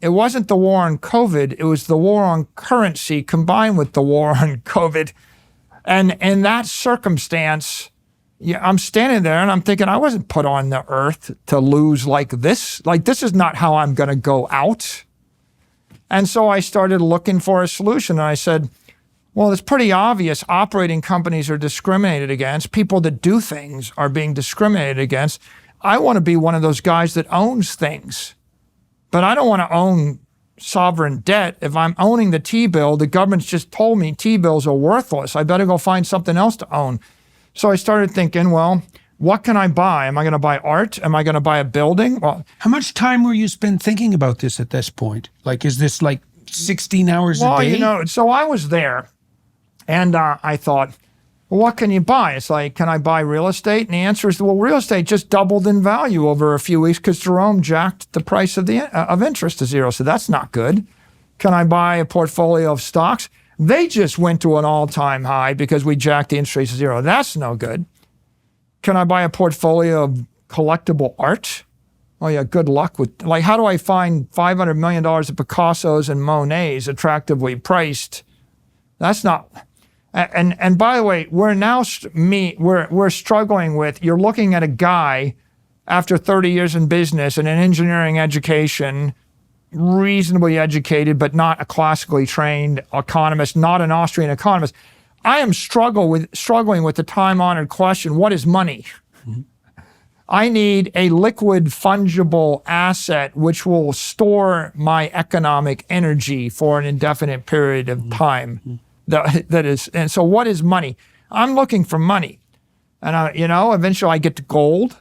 it wasn't the war on COVID, it was the war on currency combined with the war on COVID. And in that circumstance, I'm standing there and I'm thinking, I wasn't put on the earth to lose like this. Like, this is not how I'm going to go out. And so I started looking for a solution. And I said, well, it's pretty obvious operating companies are discriminated against. People that do things are being discriminated against. I want to be one of those guys that owns things. But I don't want to own sovereign debt. If I'm owning the T-bill, the government's just told me T-bills are worthless. I better go find something else to own. So I started thinking, well, what can I buy? Am I going to buy art? Am I going to buy a building? Well, how much time were you spent thinking about this at this point? Like, is this like 16 hours a day? Well, you know, so I was there and I thought, well, what can you buy? It's like, can I buy real estate? And the answer is, well, real estate just doubled in value over a few weeks because Jerome jacked the price of interest to zero. So that's not good. Can I buy a portfolio of stocks? They just went to an all-time high because we jacked the interest rate to zero. That's no good. Can I buy a portfolio of collectible art? Oh yeah, good luck with, like, how do I find $500 million of Picassos and Monets attractively priced? That's not, and by the way, we're struggling with, you're looking at a guy after 30 years in business and an engineering education, reasonably educated, but not a classically trained economist, not an Austrian economist. I am struggling with the time-honored question, what is money? Mm-hmm. I need a liquid, fungible asset which will store my economic energy for an indefinite period of time. Mm-hmm. That is, and so what is money? I'm looking for money. And eventually I get to gold.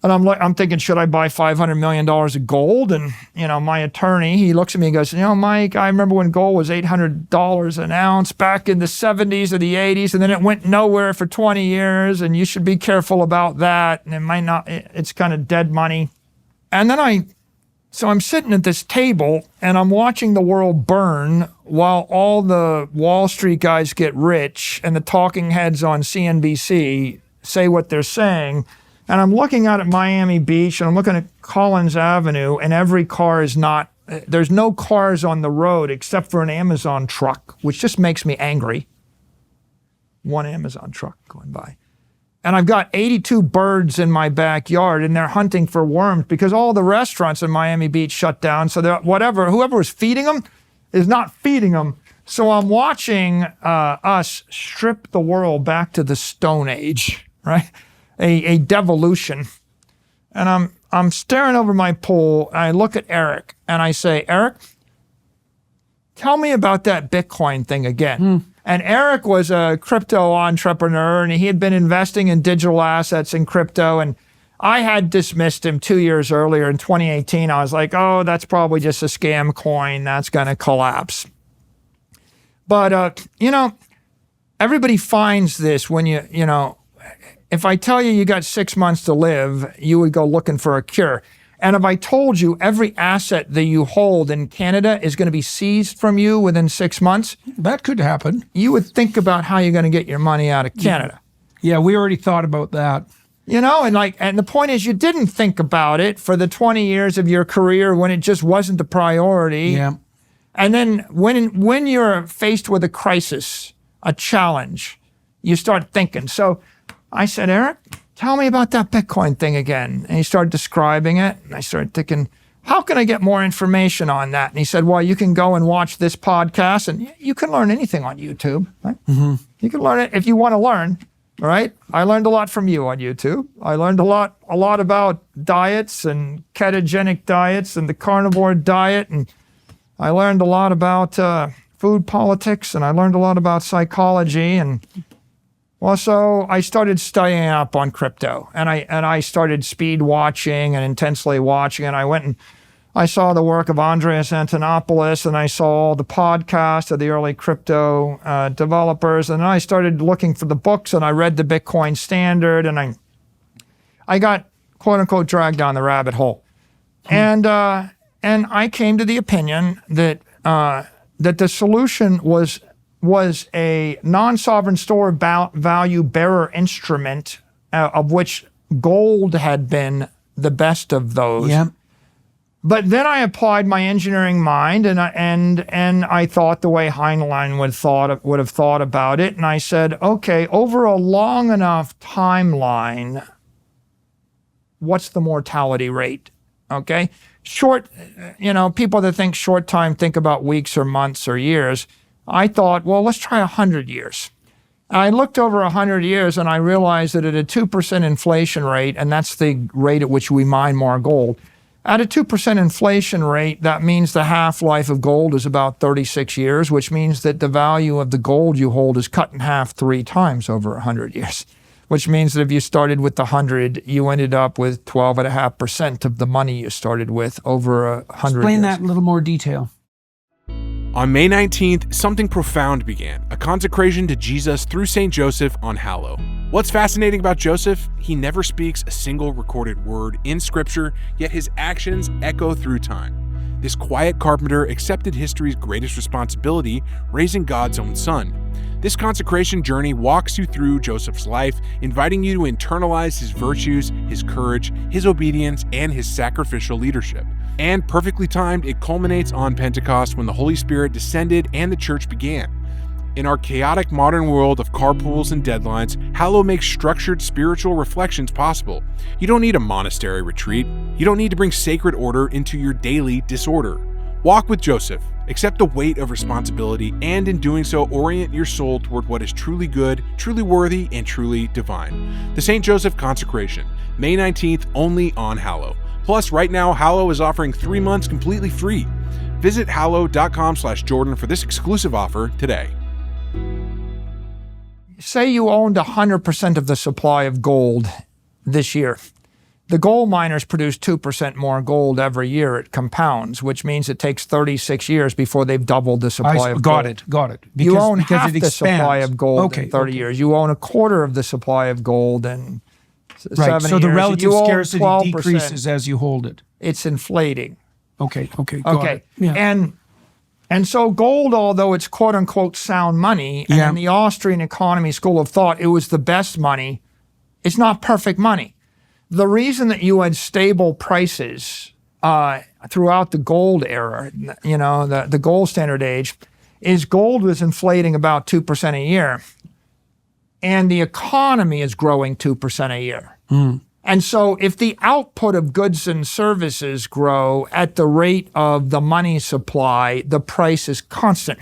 And I'm thinking, should I buy $500 million of gold? And, my attorney, he looks at me and goes, Mike, I remember when gold was $800 an ounce back in the 70s or the 80s, and then it went nowhere for 20 years, and you should be careful about that. And it might not, it's kind of dead money. And then so I'm sitting at this table and I'm watching the world burn while all the Wall Street guys get rich and the talking heads on CNBC say what they're saying. And I'm looking out at Miami Beach and I'm looking at Collins Avenue, and every car is there's no cars on the road except for an Amazon truck, which just makes me angry. One Amazon truck going by. And I've got 82 birds in my backyard and they're hunting for worms because all the restaurants in Miami Beach shut down. So whoever was feeding them is not feeding them. So I'm watching us strip the world back to the Stone Age, right? A devolution. And I'm staring over my pool and I look at Eric and I say, Eric, tell me about that Bitcoin thing again. And Eric was a crypto entrepreneur and he had been investing in digital assets and crypto, and I had dismissed him 2 years earlier in 2018. I was like, oh, that's probably just a scam coin. That's going to collapse. But, everybody finds this when if I tell you got 6 months to live, you would go looking for a cure. And if I told you every asset that you hold in Canada is going to be seized from you within 6 months, that could happen. You would think about how you're going to get your money out of Canada. Yeah, we already thought about that. And the point is, you didn't think about it for the 20 years of your career when it just wasn't the priority. Yeah. And then when you're faced with a crisis, a challenge, you start thinking. So I said, Eric, tell me about that Bitcoin thing again. And he started describing it. And I started thinking, how can I get more information on that? And he said, well, you can go and watch this podcast, and you can learn anything on YouTube, right? Mm-hmm. You can learn it if you want to learn, all right? I learned a lot from you on YouTube. I learned a lot about diets and ketogenic diets and the carnivore diet. And I learned a lot about food politics, and I learned a lot about psychology. And well, so I started studying up on crypto, and I started speed watching and intensely watching, and I went and I saw the work of Andreas Antonopoulos, and I saw the podcast of the early crypto developers, and then I started looking for the books, and I read the Bitcoin Standard, and I got, quote unquote, dragged down the rabbit hole. And I came to the opinion that the solution was a non-sovereign store value bearer instrument, of which gold had been the best of those. Yeah. But then I applied my engineering mind, and I thought the way Heinlein would have thought about it. And I said, okay, over a long enough timeline, what's the mortality rate? Okay, short, people that think short time think about weeks or months or years. I thought, well, let's try 100 years. I looked over 100 years and I realized that at a 2% inflation rate, and that's the rate at which we mine more gold, at a 2% inflation rate, that means the half-life of gold is about 36 years, which means that the value of the gold you hold is cut in half 3 times over 100 years, which means that if you started with the 100, you ended up with 12.5% of the money you started with over 100 years. Explain that in a little more detail. On May 19th, something profound began, a consecration to Jesus through St. Joseph on Hallow. What's fascinating about Joseph? He never speaks a single recorded word in Scripture, yet his actions echo through time. This quiet carpenter accepted history's greatest responsibility, raising God's own son. This consecration journey walks you through Joseph's life, inviting you to internalize his virtues, his courage, his obedience, and his sacrificial leadership. And perfectly timed, it culminates on Pentecost when the Holy Spirit descended and the church began. In our chaotic modern world of carpools and deadlines, Hallow makes structured spiritual reflections possible. You don't need a monastery retreat. You don't need to bring sacred order into your daily disorder. Walk with Joseph, accept the weight of responsibility, and in doing so, orient your soul toward what is truly good, truly worthy, and truly divine. The St. Joseph Consecration, May 19th, only on Hallow. Plus, right now, Hallow is offering 3 months completely free. Visit hallow.com/Jordan for this exclusive offer today. Say you owned 100% of the supply of gold this year. The gold miners produce 2% more gold every year. It compounds, which means it takes 36 years before they've doubled the supply of gold. Got it. You own half the supply of gold in 30 years. You own a quarter of the supply of gold in 70 right. So the years. relative You own scarcity 12%. decreases as you hold it. It's inflating. Okay. Got it. Yeah. And so gold, although it's quote unquote sound money, and in the Austrian economy school of thought, it was the best money, it's not perfect money. The reason that you had stable prices throughout the gold era, the gold standard age, is gold was inflating about 2% a year. And the economy is growing 2% a year. And so if the output of goods and services grow at the rate of the money supply, the price is constant.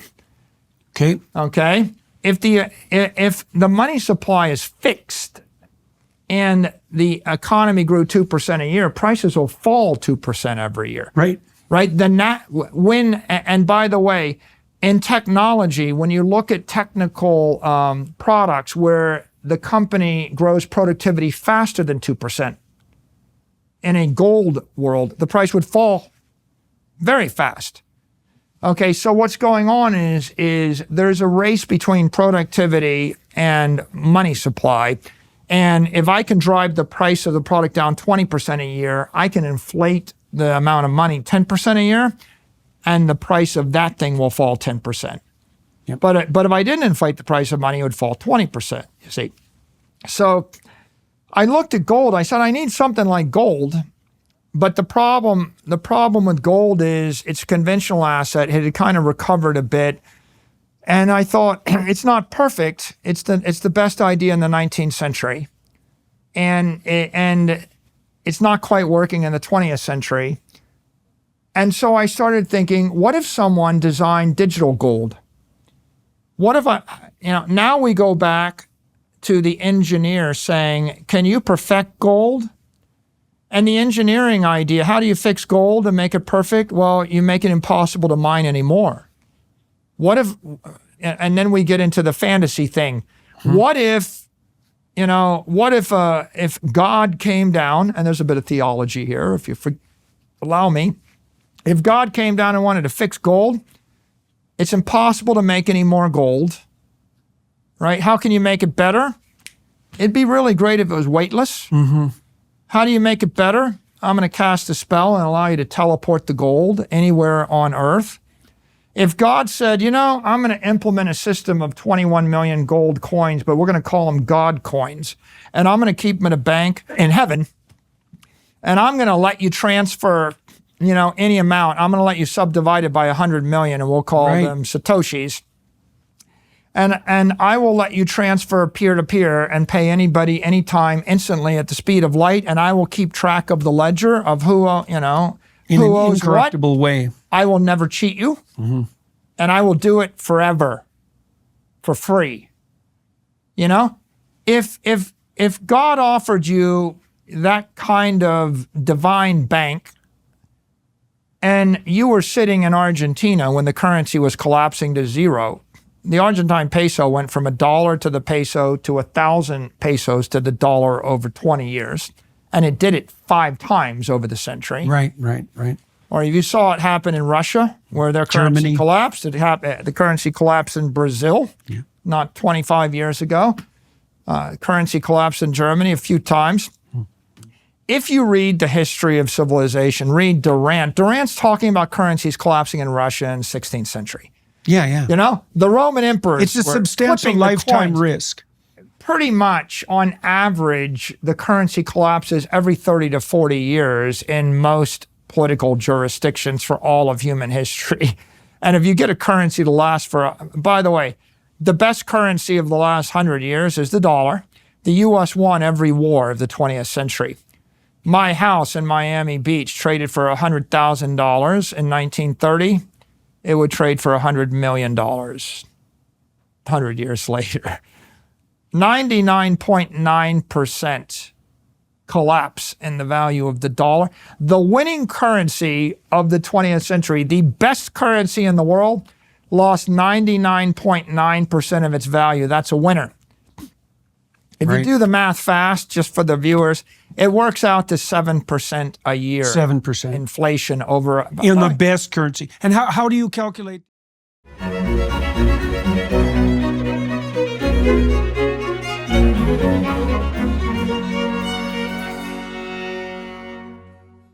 Okay? If the money supply is fixed and the economy grew 2% a year, prices will fall 2% every year. Right. And by the way, in technology, when you look at technical products where the company grows productivity faster than 2%, in a gold world, the price would fall very fast. Okay, so what's going on is there's a race between productivity and money supply. And if I can drive the price of the product down 20% a year, I can inflate the amount of money 10% a year, and the price of that thing will fall 10%. Yep. But if I didn't inflate the price of money, it would fall 20%, you see. So I looked at gold. I said, I need something like gold. But the problem with gold is it's a conventional asset. It had kind of recovered a bit. And I thought, it's not perfect. It's the best idea in the 19th century. And it's not quite working in the 20th century. And so I started thinking, what if someone designed digital gold? What if now we go back to the engineer saying, can you perfect gold? And the engineering idea, how do you fix gold and make it perfect? Well, you make it impossible to mine anymore. What if, and then we get into the fantasy thing. What if, if God came down, and there's a bit of theology here, if you allow me, if God came down and wanted to fix gold, it's impossible to make any more gold, right? How can you make it better? It'd be really great if it was weightless. How do you make it better? I'm going to cast a spell and allow you to teleport the gold anywhere on Earth. If God said, I'm going to implement a system of 21 million gold coins, but we're going to call them God coins, and I'm going to keep them in a bank in heaven, and I'm going to let you transfer any amount. I'm going to let you subdivide it by 100 million, and we'll call them Satoshis. And I will let you transfer peer-to-peer and pay anybody anytime instantly at the speed of light, and I will keep track of the ledger of who owes in who an owes incorruptible way. I will never cheat you, and I will do it forever, for free. If God offered you that kind of divine bank, and you were sitting in Argentina when the currency was collapsing to zero, the Argentine peso went from $1 to the peso to 1,000 pesos to the dollar over 20 years. And it did it 5 times over the century. Right. Or if you saw it happen in Russia, where their currency Germany. collapsed, the currency collapsed in Brazil not 25 years ago. Currency collapsed in Germany a few times. If you read the history of civilization, read Durant. Durant's talking about currencies collapsing in Russia in the 16th century. Yeah. The Roman emperors. It's a were substantial flipping the lifetime coins. risk. Pretty much, on average, the currency collapses every 30 to 40 years in most political jurisdictions for all of human history. And if you get a currency to last by the way, the best currency of the last 100 years is the dollar. The U.S. won every war of the 20th century. My house in Miami Beach traded for $100,000 in 1930. It would trade for $100 million 100 years later. 99.9% collapse in the value of the dollar. The winning currency of the 20th century, the best currency in the world, lost 99.9% of its value. That's a winner. If you do the math fast, just for the viewers, it works out to 7% a year. 7%. Inflation over... In the best currency. And how do you calculate?